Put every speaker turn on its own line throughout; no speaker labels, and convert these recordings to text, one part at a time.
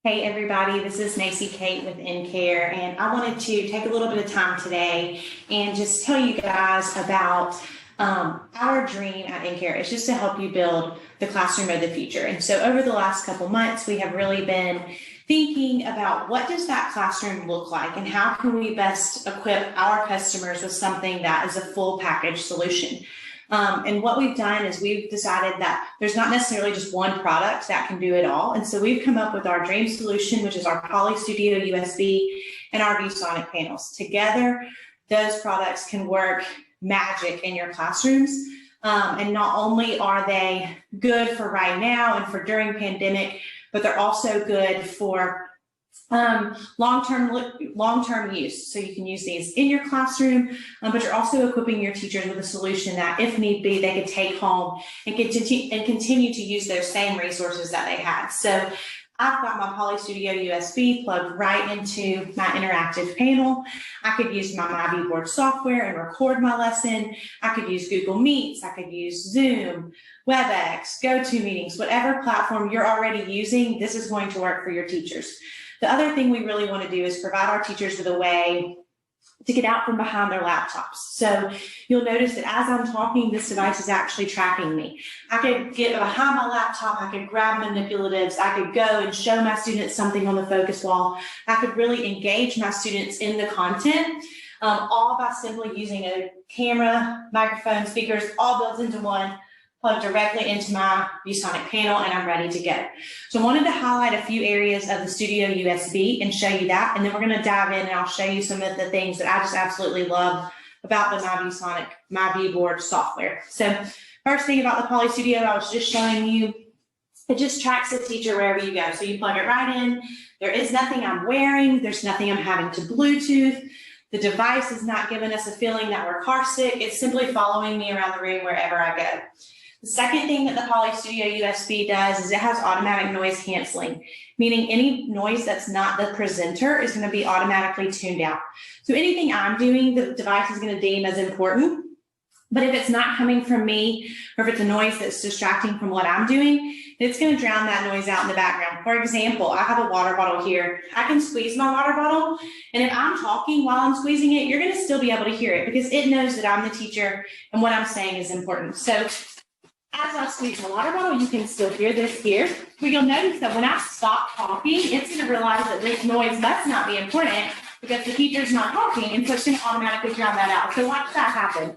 Hey everybody, this is Macy Kate with InCare, and I wanted to take a little bit of time today and just tell you guys about our dream at InCare. It's just to help you build the classroom of the future. And so over the last couple months, we have really been thinking about what does that classroom look like and how can we best equip our customers with something that is a full package solution. And what we've done is we've decided that there's not necessarily just one product that can do it all. And so we've come up with our dream solution, which is our Poly Studio USB and our ViewSonic panels. Together, those products can work magic in your classrooms. And not only are they good for right now and for during pandemic, but they're also good for long-term use. So you can use these in your classroom, but you're also equipping your teachers with a solution that, if need be, they could take home and continue to use those same resources that they had. So I've got my Poly Studio USB plugged right into my interactive panel. I could use my MyViewBoard software and record my lesson. I could use Google Meets. I could use Zoom, WebEx, GoToMeetings, whatever platform you're already using, this is going to work for your teachers. The other thing we really want to do is provide our teachers with a way to get out from behind their laptops. So you'll notice that as I'm talking, this device is actually tracking me. I could get behind my laptop, I could grab manipulatives, I could go and show my students something on the focus wall. I could really engage my students in the content, all by simply using a camera, microphone, speakers, all built into one, plug directly into my ViewSonic panel, and I'm ready to go. So I wanted to highlight a few areas of the Studio USB and show you that, and then we're going to dive in and I'll show you some of the things that I just absolutely love about the MyViewSonic, MyViewBoard software. So first thing about the Poly Studio, I was just showing you, it just tracks the teacher wherever you go. So you plug it right in. There is nothing I'm wearing. There's nothing I'm having to Bluetooth. The device is not giving us a feeling that we're car sick. It's simply following me around the room wherever I go. The second thing that the Poly Studio USB does is it has automatic noise canceling, meaning any noise that's not the presenter is going to be automatically tuned out. So anything I'm doing, the device is going to deem as important. But if it's not coming from me, or if it's a noise that's distracting from what I'm doing, it's going to drown that noise out in the background. For example, I have a water bottle here. I can squeeze my water bottle, and if I'm talking while I'm squeezing it, you're going to still be able to hear it because it knows that I'm the teacher and what I'm saying is important. So as I squeeze my water bottle, you can still hear this here. But you'll notice that when I stop talking, it's going to realize that this noise must not be important because the teacher's not talking, and so it's going to automatically drown that out. So watch that happen.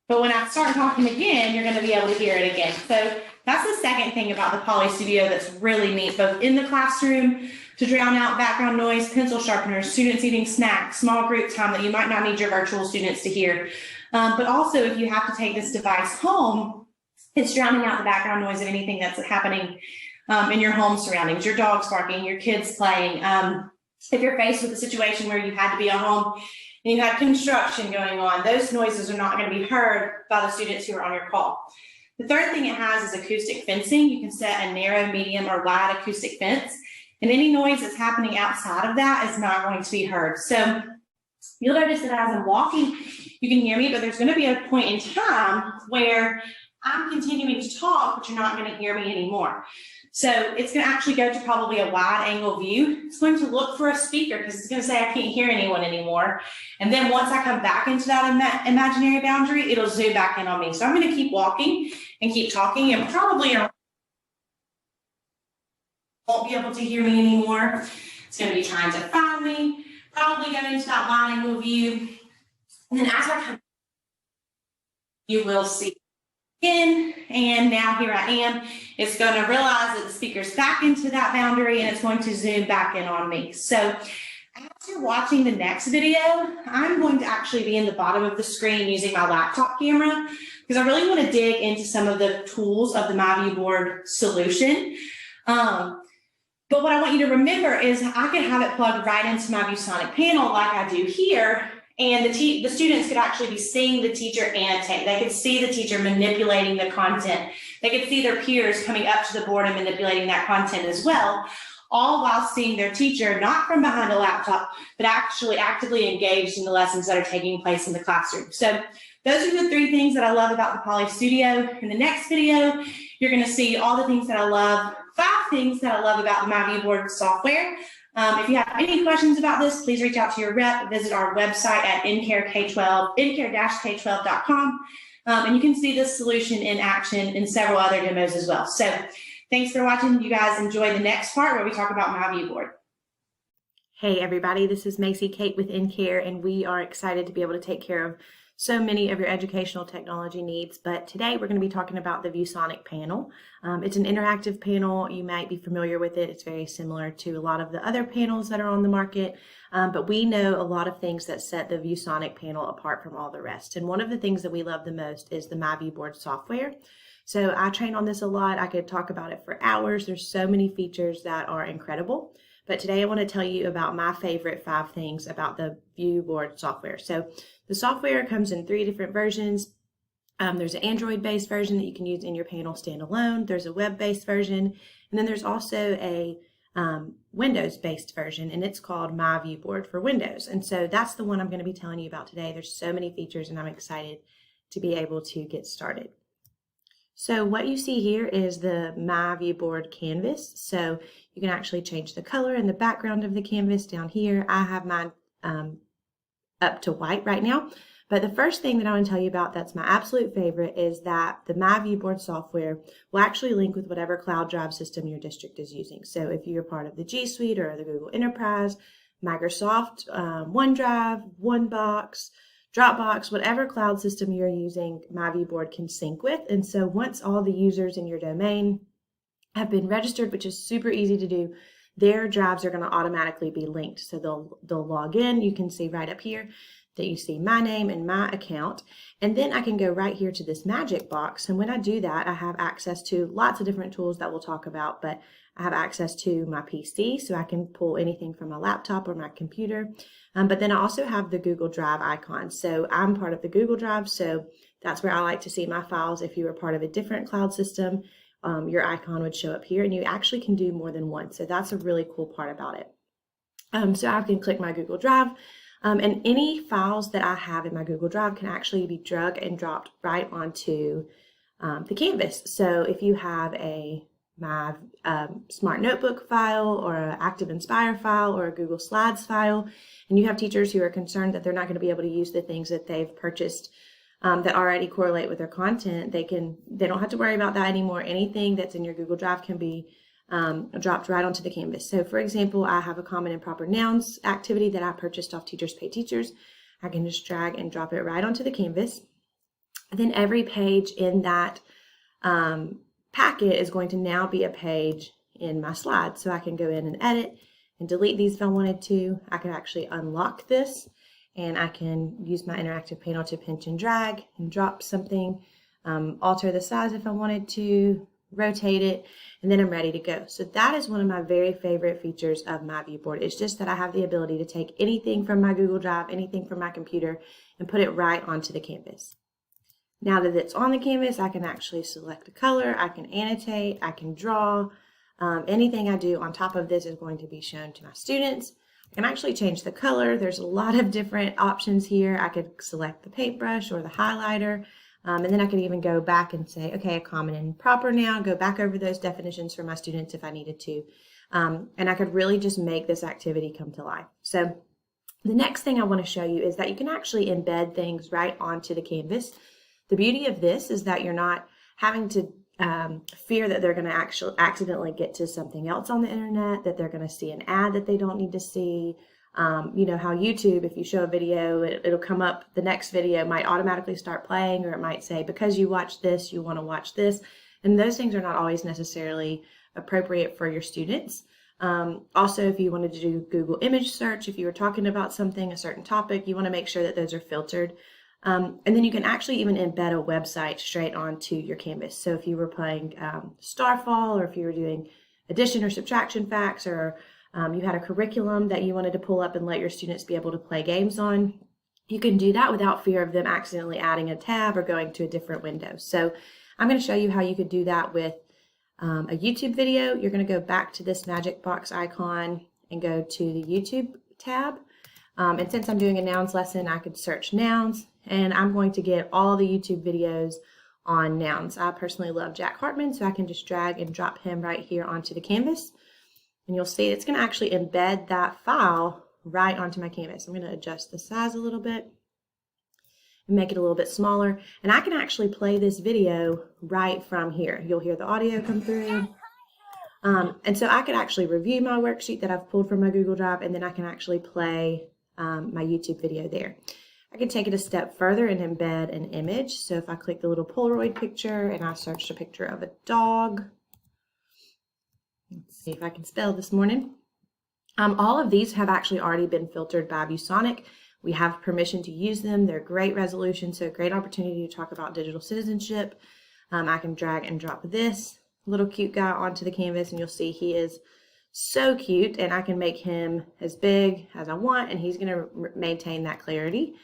But when I start talking again, you're going to be able to hear it again. So that's the second thing about the Poly Studio that's really neat, both in the classroom to drown out background noise, pencil sharpeners, students eating snacks, small group time that you might not need your virtual students to hear. But also, if you have to take this device home, it's drowning out the background noise of anything that's happening in your home surroundings, your dog's barking, your kids playing. If you're faced with a situation where you had to be at home and you had construction going on, those noises are not going to be heard by the students who are on your call. The third thing it has is acoustic fencing. You can set a narrow, medium, or wide acoustic fence, and any noise that's happening outside of that is not going to be heard. So you'll notice that as I'm walking, you can hear me, but there's going to be a point in time where I'm continuing to talk, but you're not going to hear me anymore. So it's going to actually go to probably a wide angle view. It's going to look for a speaker because it's going to say I can't hear anyone anymore. And then once I come back into that imaginary boundary, it'll zoom back in on me. So I'm going to keep walking and keep talking, and probably won't be able to hear me anymore. It's going to be trying to find me, probably go into that wide angle view. And then as I come, you will see in, and now here I am. It's going to realize that the speaker's back into that boundary, and it's going to zoom back in on me. So as you're watching the next video, I'm going to actually be in the bottom of the screen using my laptop camera because I really want to dig into some of the tools of the MyViewBoard solution. But what I want you to remember is I can have it plugged right into my ViewSonic panel like I do here, and the students could actually be seeing the teacher annotate. They could see the teacher manipulating the content. They could see their peers coming up to the board and manipulating that content as well, all while seeing their teacher not from behind a laptop, but actually actively engaged in the lessons that are taking place in the classroom. So those are the three things that I love about the Poly Studio. In the next video, You're going to see all the things that I love, 5 things that I love about the MyViewBoard software. If you have any questions about this, please reach out to your rep. Visit our website at InCare K12, InCare-K12.com, and you can see this solution in action in several other demos as well. So thanks for watching. You guys enjoy the next part where we talk about MyViewBoard.
Hey everybody, this is Macy Kate with InCare, and we are excited to be able to take care of so many of your educational technology needs. But today we're going to be talking about the ViewSonic panel. It's an interactive panel. You might be familiar with it. It's very similar to a lot of the other panels that are on the market, but we know a lot of things that set the ViewSonic panel apart from all the rest. And one of the things that we love the most is the MyViewBoard software. So I train on this a lot. I could talk about it for hours. There's so many features that are incredible. But today I want to tell you about my favorite 5 things about the ViewBoard software. So the software comes in 3 different versions. There's an Android-based version that you can use in your panel standalone. There's a web-based version. And then there's also a Windows-based version, and it's called MyViewBoard for Windows. And so that's the one I'm going to be telling you about today. There's so many features, and I'm excited to be able to get started. So what you see here is the MyViewBoard canvas. So you can actually change the color and the background of the canvas down here. I have mine up to white right now. But the first thing that I want to tell you about that's my absolute favorite is that the MyViewBoard software will actually link with whatever cloud drive system your district is using. So if you're part of the G Suite or the Google Enterprise, Microsoft OneDrive, OneBox, Dropbox, whatever cloud system you're using, MyViewBoard can sync with. And so once all the users in your domain have been registered, which is super easy to do, their drives are going to automatically be linked. So they'll log in. You can see right up here that you see my name and my account. And then I can go right here to this magic box. And when I do that, I have access to lots of different tools that we'll talk about, but I have access to my PC, so I can pull anything from my laptop or my computer. But then I also have the Google Drive icon. So I'm part of the Google Drive, so that's where I like to see my files. If you were part of a different cloud system, your icon would show up here, and you actually can do more than one. So that's a really cool part about it. So I can click my Google Drive, and any files that I have in my Google Drive can actually be drag and dropped right onto the canvas. So if you have my Smart Notebook file or an Active Inspire file or a Google Slides file, and you have teachers who are concerned that they're not going to be able to use the things that they've purchased that already correlate with their content, they don't have to worry about that anymore. Anything that's in your Google Drive can be dropped right onto the canvas. So for example, I have a common and proper nouns activity that I purchased off Teachers Pay Teachers. I can just drag and drop it right onto the canvas. And then every page in that packet is going to now be a page in my slides. So I can go in and edit and delete these if I wanted to. I can actually unlock this, and I can use my interactive panel to pinch and drag and drop something, alter the size if I wanted to, rotate it, and then I'm ready to go. So that is one of my very favorite features of MyViewBoard. It's just that I have the ability to take anything from my Google Drive, anything from my computer, and put it right onto the canvas. Now that it's on the canvas, I can actually select a color, I can annotate, I can draw. Anything I do on top of this is going to be shown to my students. I can actually change the color. There's a lot of different options here. I could select the paintbrush or the highlighter, and then I could even go back and say, okay, a common and proper noun, go back over those definitions for my students if I needed to. And I could really just make this activity come to life. So the next thing I want to show you is that you can actually embed things right onto the canvas. The beauty of this is that you're not having to fear that they're going to actually accidentally get to something else on the internet, that they're going to see an ad that they don't need to see. You know how YouTube, if you show a video, it'll come up, the next video might automatically start playing, or it might say, because you watched this, you want to watch this. And those things are not always necessarily appropriate for your students. Also, if you wanted to do Google image search, if you were talking about something, a certain topic, you want to make sure that those are filtered. And then you can actually even embed a website straight onto your canvas. So if you were playing Starfall, or if you were doing addition or subtraction facts, or you had a curriculum that you wanted to pull up and let your students be able to play games on, you can do that without fear of them accidentally adding a tab or going to a different window. So I'm going to show you how you could do that with a YouTube video. You're going to go back to this magic box icon and go to the YouTube tab. And since I'm doing a nouns lesson, I could search nouns, and I'm going to get all the YouTube videos on nouns. I personally love Jack Hartman, so I can just drag and drop him right here onto the canvas. And you'll see it's going to actually embed that file right onto my canvas. I'm going to adjust the size a little bit and make it a little bit smaller. And I can actually play this video right from here. You'll hear the audio come through. And so I could actually review my worksheet that I've pulled from my Google Drive, and then I can actually play my YouTube video there. I can take it a step further and embed an image. So if I click the little Polaroid picture and I searched a picture of a dog, let's see if I can spell this morning. All of these have actually already been filtered by ViewSonic. We have permission to use them. They're great resolution, so a great opportunity to talk about digital citizenship. I can drag and drop this little cute guy onto the canvas, and you'll see he is so cute, and I can make him as big as I want, and he's going to maintain that clarity.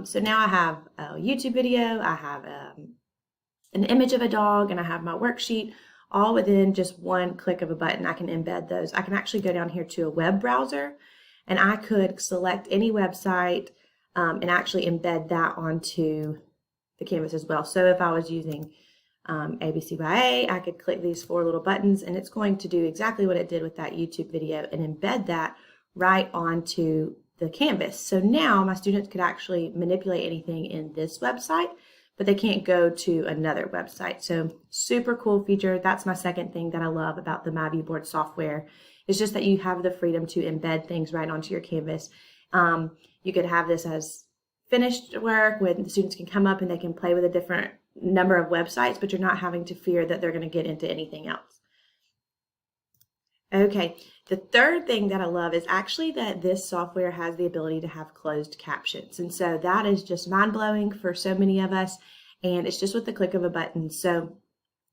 So now I have a YouTube video, I have an image of a dog, and I have my worksheet all within just one click of a button. I can embed those. I can actually go down here to a web browser, and I could select any website and actually embed that onto the canvas as well. So if I was using ABCYA, I could click these 4 little buttons, and it's going to do exactly what it did with that YouTube video and embed that right onto the canvas. So now my students could actually manipulate anything in this website, but they can't go to another website. So super cool feature. That's my second thing that I love about the MyViewBoard software. It's just that you have the freedom to embed things right onto your canvas. You could have this as finished work when the students can come up and they can play with a different number of websites, but you're not having to fear that they're going to get into anything else. Okay, the third thing that I love is actually that this software has the ability to have closed captions. And so that is just mind-blowing for so many of us, and it's just with the click of a button. So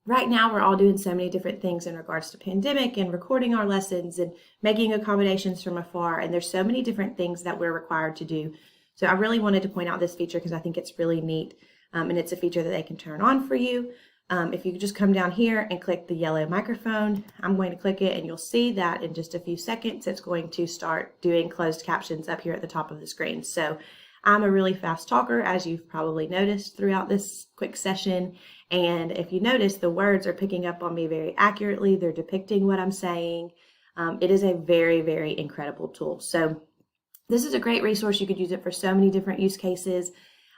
right now we're all doing so many different things in regards to pandemic and recording our lessons and making accommodations from afar, and there's so many different things that we're required to do. So I really wanted to point out this feature because I think it's really neat, and it's a feature that they can turn on for you. If you just come down here and click the yellow microphone, I'm going to click it, and you'll see that in just a few seconds it's going to start doing closed captions up here at the top of the screen. So I'm a really fast talker, as you've probably noticed throughout this quick session, and if you notice, the words are picking up on me very accurately. They're depicting what I'm saying. It is a very, very incredible tool. So this is a great resource. You could use it for so many different use cases.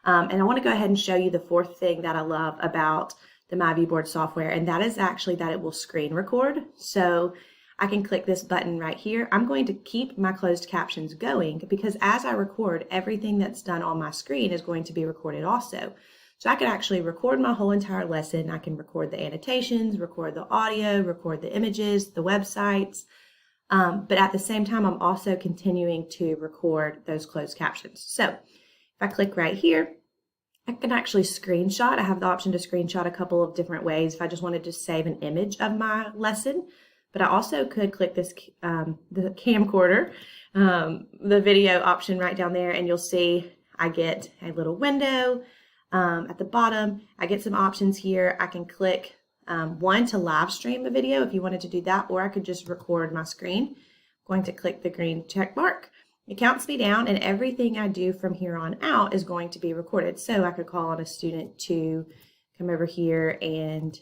And I want to go ahead and show you the fourth thing that I love about the MyViewBoard software, and that is actually that it will screen record. So I can click this button right here. I'm going to keep my closed captions going because as I record, everything that's done on my screen is going to be recorded also. So I can actually record my whole entire lesson. I can record the annotations, record the audio, record the images, the websites, but at the same time, I'm also continuing to record those closed captions. So if I click right here, I can actually screenshot. I have the option to screenshot a couple of different ways if I just wanted to save an image of my lesson. But I also could click this the camcorder, the video option right down there, and you'll see I get a little window at the bottom. I get some options here. I can click one to live stream a video if you wanted to do that, or I could just record my screen. I'm going to click the green check mark. It counts me down, and everything I do from here on out is going to be recorded. So I could call on a student to come over here and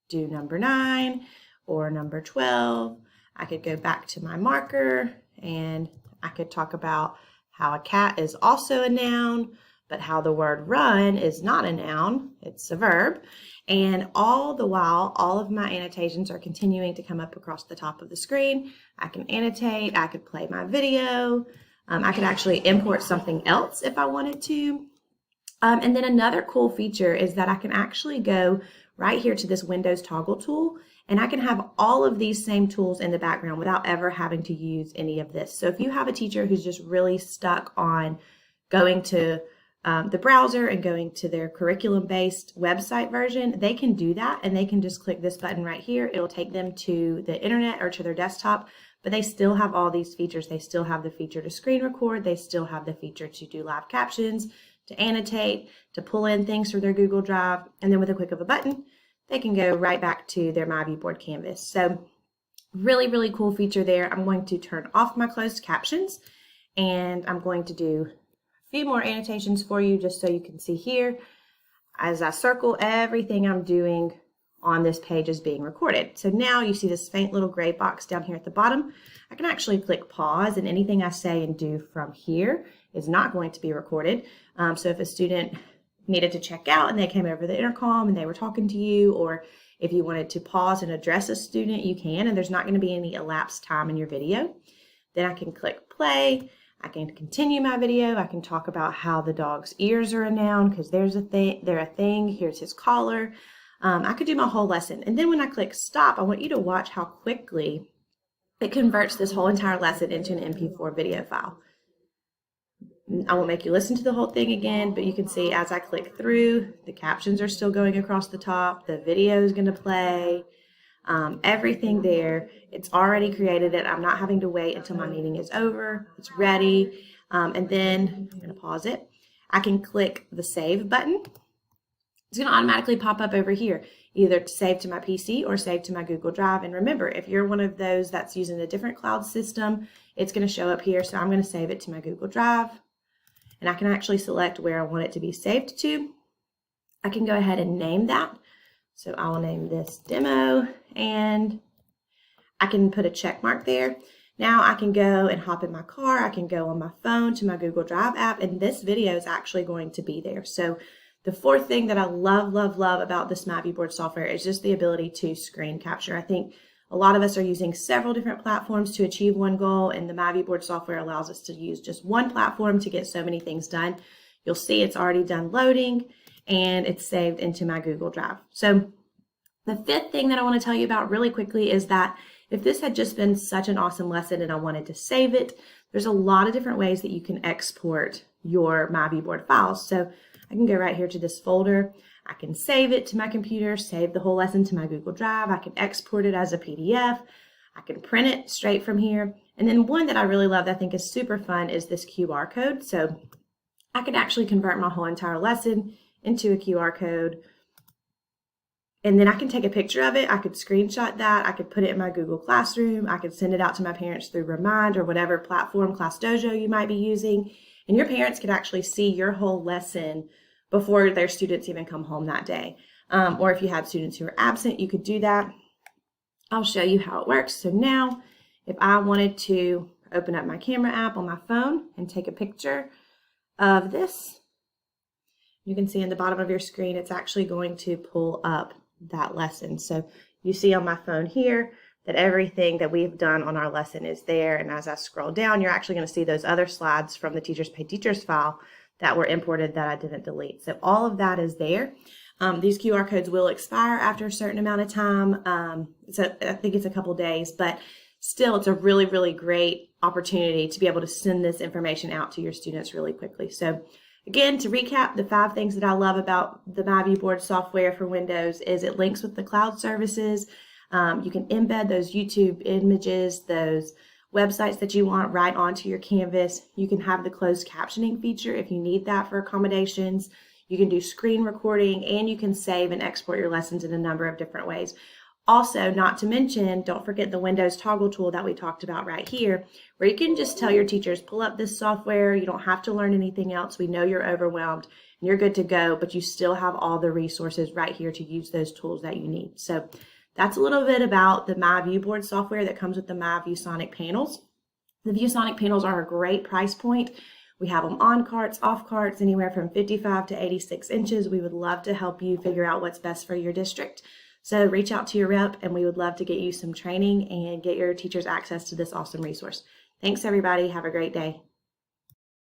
do number 9 or number 12. I could go back to my marker, and I could talk about how a cat is also a noun, but how the word run is not a noun, it's a verb. And all the while, all of my annotations are continuing to come up across the top of the screen. I can annotate, I could play my video, I could actually import something else if I wanted to. And then another cool feature is that I can actually go right here to this Windows toggle tool, and I can have all of these same tools in the background without ever having to use any of this. So if you have a teacher who's just really stuck on going to the browser and going to their curriculum-based website version, they can do that, and they can just click this button right here. It'll take them to the internet or to their desktop, but they still have all these features. They still have the feature to screen record. They still have the feature to do live captions, to annotate, to pull in things from their Google Drive, and then with a click of a button, they can go right back to their MyViewBoard canvas. So really, really cool feature there. I'm going to turn off my closed captions, and I'm going to do few more annotations for you just so you can see here. as I circle, everything I'm doing on this page is being recorded. So now you see this faint little gray box down here at the bottom. I can actually click pause, and anything I say and do from here is not going to be recorded. So if a student needed to check out and they came over the intercom and they were talking to you, or if you wanted to pause and address a student, you can, and there's not going to be any elapsed time in your video. Then I can click play. I can continue my video. I can talk about how the dog's ears are a noun because they're a thing. Here's his collar. I could do my whole lesson. And then when I click stop, I want you to watch how quickly it converts this whole entire lesson into an MP4 video file. I won't make you listen to the whole thing again, but you can see as I click through, the captions are still going across the top. The video is going to play. Everything there, it's already created it. I'm not having to wait until my meeting is over. It's ready. And then I'm going to pause it. I can click the save button. It's going to automatically pop up over here, either to save to my PC or save to my Google Drive. And remember, if you're one of those that's using a different cloud system, it's going to show up here. So I'm going to save it to my Google Drive. And I can actually select where I want it to be saved to. I can go ahead and name that. So I will name this demo, and I can put a check mark there. Now I can go and hop in my car. I can go on my phone to my Google Drive app, and this video is actually going to be there. So the fourth thing that I love about this MyViewBoard software is just the ability to screen capture. I think a lot of us are using several different platforms to achieve one goal, and the MyViewBoard software allows us to use just one platform to get so many things done. You'll see it's already done loading, and it's saved into my Google Drive. So the fifth thing that I want to tell you about really quickly is that if this had just been such an awesome lesson and I wanted to save it, there's a lot of different ways that you can export your MyViewBoard files. So I can go right here to this folder. I can save it to my computer, save the whole lesson to my Google Drive. I can export it as a PDF. I can print it straight from here. And then one that I really love that I think is super fun is this QR code. So I could actually convert my whole entire lesson into a QR code. And then I can take a picture of it. I could screenshot that. I could put it in my Google Classroom. I could send it out to my parents through Remind or whatever platform, Class Dojo, you might be using. And your parents could actually see your whole lesson before their students even come home that day. Or if you have students who are absent, you could do that. I'll show you how it works. So now, if I wanted to open up my camera app on my phone and take a picture of this, you can see in the bottom of your screen, it's actually going to pull up that lesson. So you see on my phone here that everything that we've done on our lesson is there. And as I scroll down, you're actually going to see those other slides from the Teachers Pay Teachers file that were imported that I didn't delete. So all of that is there. These QR codes will expire after a certain amount of time. So I think it's a couple days, but still it's a really, really great opportunity to be able to send this information out to your students really quickly. So again, to recap, the 5 things that I love about the MyViewBoard software for Windows is it links with the cloud services. You can embed those YouTube images, those websites that you want right onto your Canvas. You can have the closed captioning feature if you need that for accommodations. You can do screen recording, and you can save and export your lessons in a number of different ways. Also, not to mention, don't forget the Windows toggle tool that we talked about right here, where you can just tell your teachers, pull up this software. You don't have to learn anything else. We know you're overwhelmed and you're good to go, but you still have all the resources right here to use those tools that you need. So that's a little bit about the MyViewBoard software that comes with the MyViewSonic panels. The ViewSonic panels are a great price point. We have them on carts, off carts, anywhere from 55 to 86 inches. We would love to help you figure out what's best for your district. So reach out to your rep, and we would love to get you some training and get your teachers access to this awesome resource. Thanks, everybody. Have a great day.